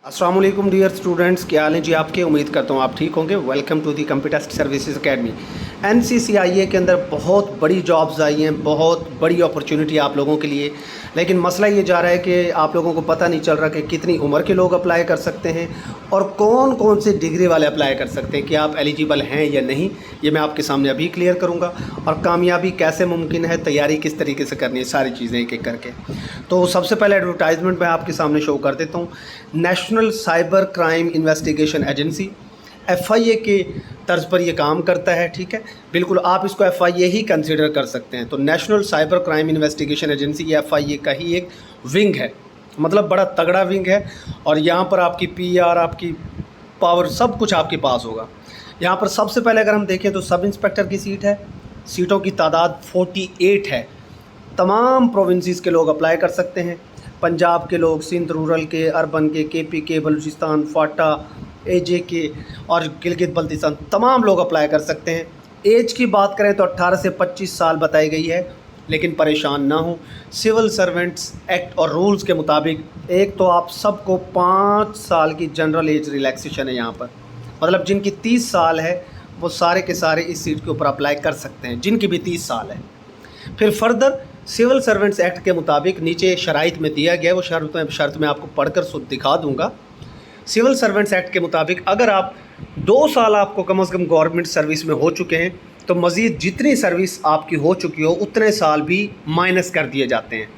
अस्सलाम वालेकुम dear students, क्या हाल है जी आपके। उम्मीद करता हूँ आप ठीक होंगे। Welcome to the computer services academy. NCCIA के अंदर बहुत बड़ी जॉब्स आई हैं, बहुत बड़ी अपॉर्चुनिटी आप लोगों के लिए। लेकिन मसला ये जा रहा है कि आप लोगों को पता नहीं चल रहा कि कितनी उम्र के लोग अप्लाई कर सकते हैं और कौन कौन से डिग्री वाले अप्लाई कर सकते हैं, कि आप एलिजिबल हैं या नहीं। ये मैं आपके सामने अभी क्लियर करूँगा। और कामयाबी कैसे मुमकिन है, तैयारी किस तरीके से करनी है, सारी चीज़ें एक एक करके। तो सबसे पहले एडवर्टाइजमेंट मैं आपके सामने शो कर देता हूँ। National cyber crime investigation agency FIA के तर्ज पर ये काम करता है, ठीक है। बिल्कुल आप इसको FIA ही कंसिडर कर सकते हैं। तो national cyber crime investigation agency ये FIA का ही एक विंग है, मतलब बड़ा तगड़ा विंग है। और यहाँ पर आपकी PR, आपकी पावर, सब कुछ आपके पास होगा। यहाँ पर सबसे पहले अगर हम देखें तो सब इंस्पेक्टर की सीट है। सीटों की तादाद 48 है। तमाम प्रोविंसेस के लोग अप्लाई कर सकते हैं। पंजाब के लोग, सिंध रूरल के, अर्बन के, KP के, बलूचिस्तान, फाटा, AJ के और गिलगित बल्तिस्तान, तमाम लोग अप्लाई कर सकते हैं। एज की बात करें तो 18 से 25 साल बताई गई है, लेकिन परेशान ना हो। सिविल सर्वेंट्स एक्ट और रूल्स के मुताबिक एक तो आप सबको 5 साल की जनरल एज रिलैक्सेशन है यहाँ पर। मतलब जिनकी 30 साल है वो सारे के सारे इस सीट के ऊपर अप्लाई कर सकते हैं, जिनकी भी 30 साल है। फिर फर्दर सिविल सर्वेंट्स एक्ट के मुताबिक नीचे शराइत में दिया गया है, वो शर्त मैं आपको पढ़कर दिखा दूंगा। सिविल सर्वेंट्स एक्ट के मुताबिक अगर आप 2 साल आपको कम से कम गवर्नमेंट सर्विस में हो चुके हैं तो मज़ीद जितनी सर्विस आपकी हो चुकी हो उतने साल भी माइनस कर दिए जाते हैं।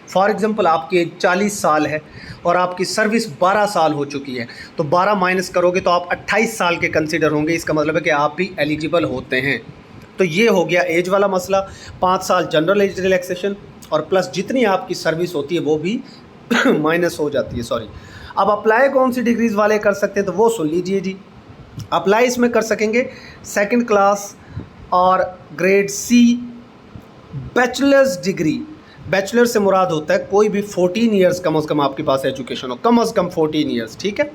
फॉर एग्ज़ाम्पल आपकी 40 साल है और आपकी सर्विस 12 साल हो चुकी है, तो 12 माइनस करोगे तो आप 28 साल के कंसिडर होंगे। इसका मतलब है कि आप भी एलिजिबल होते हैं। तो ये हो गया एज वाला मसला। 5 साल जनरल एज रिलैक्सेशन और प्लस जितनी आपकी सर्विस होती है वो भी माइनस हो जाती है, सॉरी। अब अप्लाई कौन सी डिग्रीज़ वाले कर सकते हैं तो वो सुन लीजिए जी। अप्लाई इसमें कर सकेंगे 2nd क्लास और grade C bachelors degree. Bachelor से मुराद होता है कोई भी 14 ईयर्स कम से कम आपके पास एजुकेशन हो, कम से कम 14 ईयर्स, ठीक है।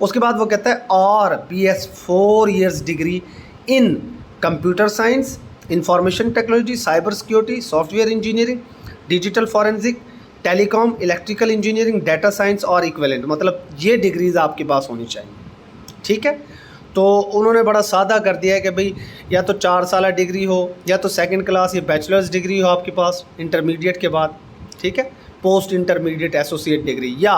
उसके बाद वो कहता है और BS 4 years degree in computer science, information technology, cyber security, software engineering, digital forensic, telecom, electrical engineering, data science और इक्विवेलेंट। मतलब ये डिग्रीज़ आपके पास होनी चाहिए, ठीक है। तो उन्होंने बड़ा सादा कर दिया है कि भाई या तो 4 साल डिग्री हो या तो 2nd क्लास या बैचलर्स डिग्री हो आपके पास इंटरमीडिएट के बाद, ठीक है। पोस्ट इंटरमीडिएट एसोसिएट डिग्री, या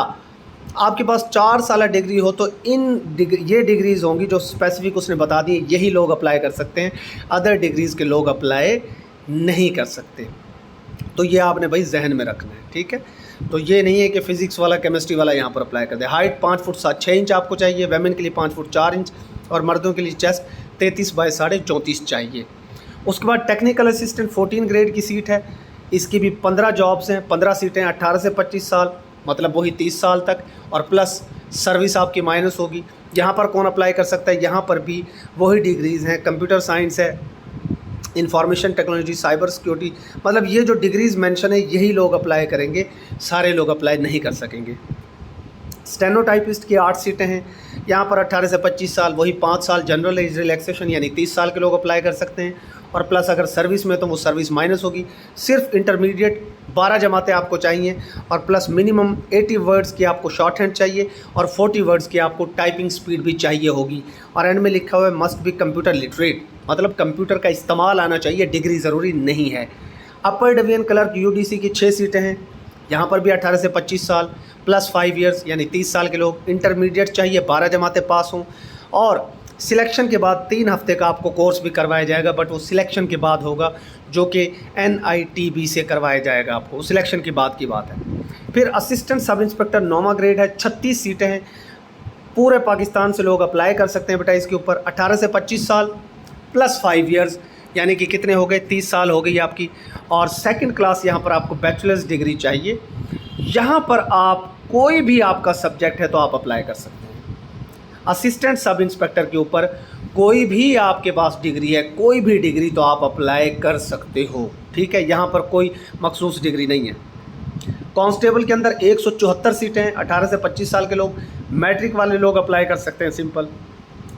आपके पास 4 साल डिग्री हो तो ये डिग्रीज़ होंगी जो स्पेसिफिक उसने बता दी, यही लोग अप्लाई कर सकते हैं। अदर डिग्रीज़ के लोग अप्लाई नहीं कर सकते। तो ये आपने भाई जहन में रखना है, ठीक है। तो ये नहीं है कि फ़िज़िक्स वाला, केमिस्ट्री वाला यहाँ पर अप्लाई कर दे। हाइट 5 फुट 6 इंच आपको चाहिए, वेमेन के लिए 5 फुट 4 इंच और मर्दों के लिए चेस्ट 33 बाई 34.5 चाहिए। उसके बाद टेक्निकल असिस्टेंट 14 ग्रेड की सीट है। इसकी भी 15 जॉब्स हैं, 15 सीटें, 18 से 25 साल, मतलब वही 30 साल तक, और प्लस सर्विस आपकी माइनस होगी। यहाँ पर कौन अप्लाई कर सकता है, यहाँ पर भी वही डिग्रीज़ हैं। कंप्यूटर साइंस है, इंफॉर्मेशन टेक्नोलॉजी, साइबर सिक्योरिटी, मतलब ये जो डिग्रीज़ मेंशन है यही लोग अप्लाई करेंगे, सारे लोग अप्लाई नहीं कर सकेंगे। स्टेनोटाइपिस्ट की 8 सीटें हैं। यहाँ पर 18 से 25 साल, वही 5 साल जनरल एज रिलैक्सेशन, यानी 30 साल के लोग अप्लाई कर सकते हैं। और प्लस अगर सर्विस में तो वो सर्विस माइनस होगी। सिर्फ इंटरमीडिएट 12 जमातें आपको चाहिए और प्लस मिनिमम 80 वर्ड्स की आपको शॉर्ट हैंड चाहिए और 40 वर्ड्स की आपको टाइपिंग स्पीड भी चाहिए होगी। और एंड में लिखा हुआ है मस्ट बी कंप्यूटर लिटरेट, मतलब कंप्यूटर का इस्तेमाल आना चाहिए, डिग्री ज़रूरी नहीं है। अपर डिवीजन क्लर्क UDC की 6 सीटें हैं। यहाँ पर भी 18 से 25 साल प्लस 5 ईयर्स यानी 30 साल के लोग। इंटरमीडिएट चाहिए, 12 जमातें पास हों और सिलेक्शन के बाद 3 हफ्ते का आपको कोर्स भी करवाया जाएगा, बट वो सिलेक्शन के बाद होगा, जो कि NITB से करवाया जाएगा आपको। सिलेक्शन के बाद की बात है। फिर असिस्टेंट सब इंस्पेक्टर 9वां ग्रेड है, 36 सीटें हैं। पूरे पाकिस्तान से लोग अप्लाई कर सकते हैं बेटा इसके ऊपर। 18 से 25 साल प्लस 5 ईयर्स यानी कि कितने हो गए, 30 साल हो गई आपकी। और 2nd क्लास यहाँ पर आपको बैचलर्स डिग्री चाहिए। यहाँ पर आप कोई भी आपका सब्जेक्ट है तो आप अप्लाई कर सकते हैं। असिस्टेंट सब इंस्पेक्टर के ऊपर कोई भी आपके पास डिग्री है, कोई भी डिग्री तो आप अप्लाई कर सकते हो, ठीक है। यहाँ पर कोई मखसूस डिग्री नहीं है। कांस्टेबल के अंदर 174 सीटें हैं, 18 से 25 साल के लोग। मैट्रिक वाले लोग अप्लाई कर सकते हैं, सिंपल।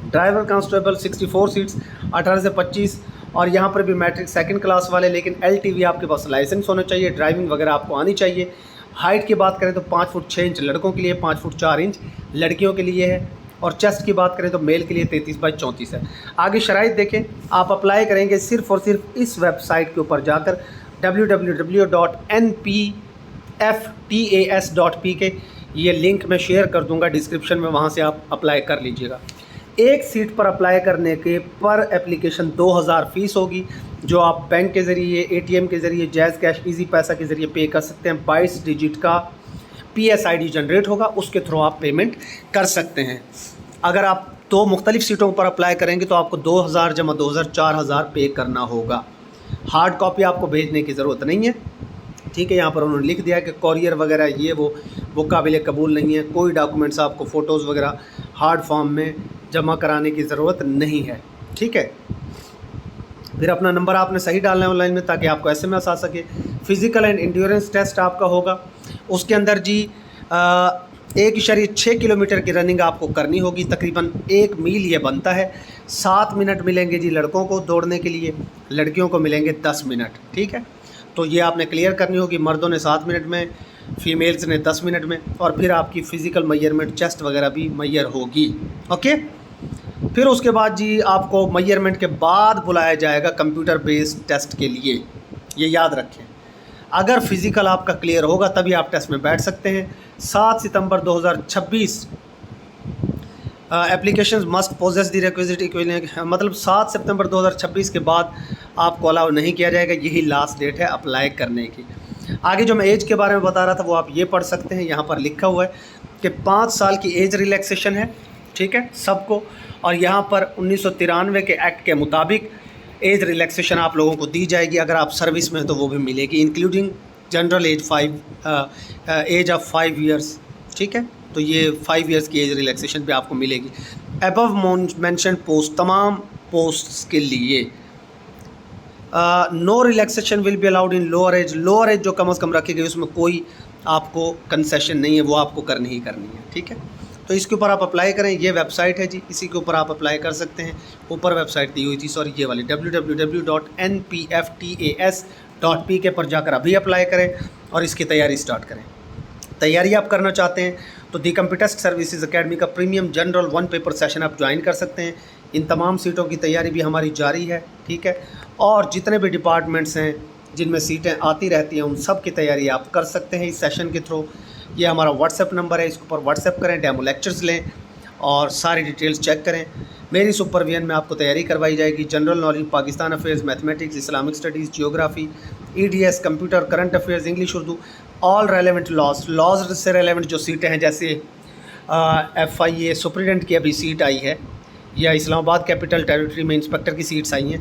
ड्राइवर कांस्टेबल 64 सीट्स, 18 से 25। और यहाँ पर भी मैट्रिक 2nd क्लास वाले, लेकिन LTV आपके पास लाइसेंस होना चाहिए, ड्राइविंग वगैरह आपको आनी चाहिए। हाइट की बात करें तो 5 फुट 6 इंच लड़कों के लिए, 5 फुट 4 इंच लड़कियों के लिए है, और चेस्ट की बात करें तो मेल के लिए 33/34 है। आगे शराइत देखें, आप अप्लाई करेंगे सिर्फ़ और सिर्फ इस वेबसाइट के ऊपर जाकर www.npftas.pk, ये लिंक मैं शेयर कर दूंगा डिस्क्रिप्शन में, वहाँ से आप अप्लाई कर लीजिएगा। एक सीट पर अप्लाई करने के पर एप्लीकेशन 2000 फ़ीस होगी, जो आप बैंक के ज़रिए, ATM के ज़रिए, जैज़ कैश, इजी पैसा के ज़रिए पे कर सकते हैं। 22 डिजिट का PSID जनरेट होगा, उसके थ्रू आप पेमेंट कर सकते हैं। अगर आप 2 मुख्तलिफ सीटों पर अप्लाई करेंगे तो आपको 2000 जमा 2000 4000 पे करना होगा। हार्ड कॉपी आपको भेजने की ज़रूरत नहीं है, ठीक है। यहाँ पर उन्होंने लिख दिया कि कॉरियर वगैरह ये वो काबिल कबूल नहीं है। कोई डॉक्यूमेंट्स आपको फ़ोटोज़ वगैरह हार्ड फॉर्म में जमा कराने की ज़रूरत नहीं है, ठीक है। फिर अपना नंबर आपने सही डालना है ऑनलाइन में, ताकि आपको SMS आ सके। फ़िज़िकल एंड इंड्योरेंस टेस्ट आपका होगा, उसके अंदर जी 1.6 किलोमीटर की रनिंग आपको करनी होगी। तकरीबन 1 मील ये बनता है। 7 मिनट मिलेंगे जी लड़कों को दौड़ने के लिए, लड़कियों को मिलेंगे 10 मिनट, ठीक है। तो ये आपने क्लियर करनी होगी। मर्दों ने 7 मिनट में, फीमेल्स ने 10 मिनट में, और फिर आपकी फ़िज़िकल मेजरमेंट, चेस्ट वगैरह भी मैयर होगी, ओके। फिर उसके बाद जी आपको मेजरमेंट के बाद बुलाया जाएगा कंप्यूटर बेस्ड टेस्ट के लिए, ये याद रखें। अगर फ़िज़िकल आपका क्लियर होगा तभी आप टेस्ट में बैठ सकते हैं। 7 सितंबर 2026 application must possess the requisite equivalent, मतलब 7 सितंबर 2026 के बाद आपको अलाउ नहीं किया जाएगा। यही लास्ट डेट है अप्लाई करने की। आगे जो मैं एज के बारे में बता रहा था वो आप ये पढ़ सकते हैं। यहाँ पर लिखा हुआ है कि 5 साल की एज रिलैक्सेशन है, ठीक है, सबको। और यहाँ पर 1993 के एक्ट के मुताबिक एज रिलैक्सेशन आप लोगों को दी जाएगी। अगर आप सर्विस में हैं तो वो भी मिलेगी, including general age age of 5 years, ठीक है। तो ये 5 ईयर्स की एज रिलैक्सेशन भी आपको मिलेगी। अबव मेंशन पोस्ट, तमाम पोस्ट्स के लिए no relaxation will be allowed in lower age. Lower age जो कम अज़ कम रखी गई उसमें कोई आपको कंसेशन नहीं है, वो आपको करनी ही करनी है, ठीक है। तो इसके ऊपर आप अप्लाई करें। ये वेबसाइट है जी, इसी के ऊपर आप अप्लाई कर सकते हैं। ऊपर वेबसाइट दी हुई थी, सॉरी ये वाली www.npftas.pk पर जाकर अभी अप्लाई करें और इसकी तैयारी स्टार्ट करें। तैयारी आप करना चाहते हैं तो दी कंप्यूटेस्ट सर्विसेज अकेडमी का प्रीमियम जनरल 1 पेपर सेशन आप ज्वाइन कर सकते हैं। इन तमाम सीटों की तैयारी भी हमारी जारी है, ठीक है। और जितने भी डिपार्टमेंट्स हैं जिनमें सीटें आती रहती हैं, उन सब की तैयारी आप कर सकते हैं इस सेशन के थ्रू। ये हमारा व्हाट्सएप नंबर है, इसके ऊपर व्हाट्सएप करें, डेमो लेक्चर्स लें और सारी डिटेल्स चेक करें। मेरी सुपरविजन में आपको तैयारी करवाई जाएगी। General knowledge, Pakistan affairs, mathematics, Islamic studies, geography, EDS, computer, current affairs, English, Urdu, all relevant laws से रेलेवेंट जो सीटें हैं, जैसे FIA सुपरिटेंडेंट की अभी सीट आई है, या इस्लामाबाद कैपिटल टेरिटरी में इंस्पेक्टर की सीट्स आई हैं।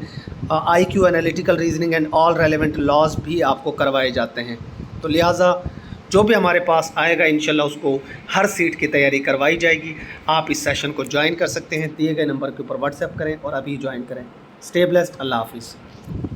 IQ, analytical reasoning and all relevant laws भी आपको करवाए जाते हैं। तो लिहाजा जो भी हमारे पास आएगा इंशाल्लाह उसको हर सीट की तैयारी करवाई जाएगी। आप इस सेशन को ज्वाइन कर सकते हैं। दिए गए नंबर के ऊपर व्हाट्सएप करें और अभी ज्वाइन करें। स्टे ब्लेस्ड, अल्लाह हाफिज़।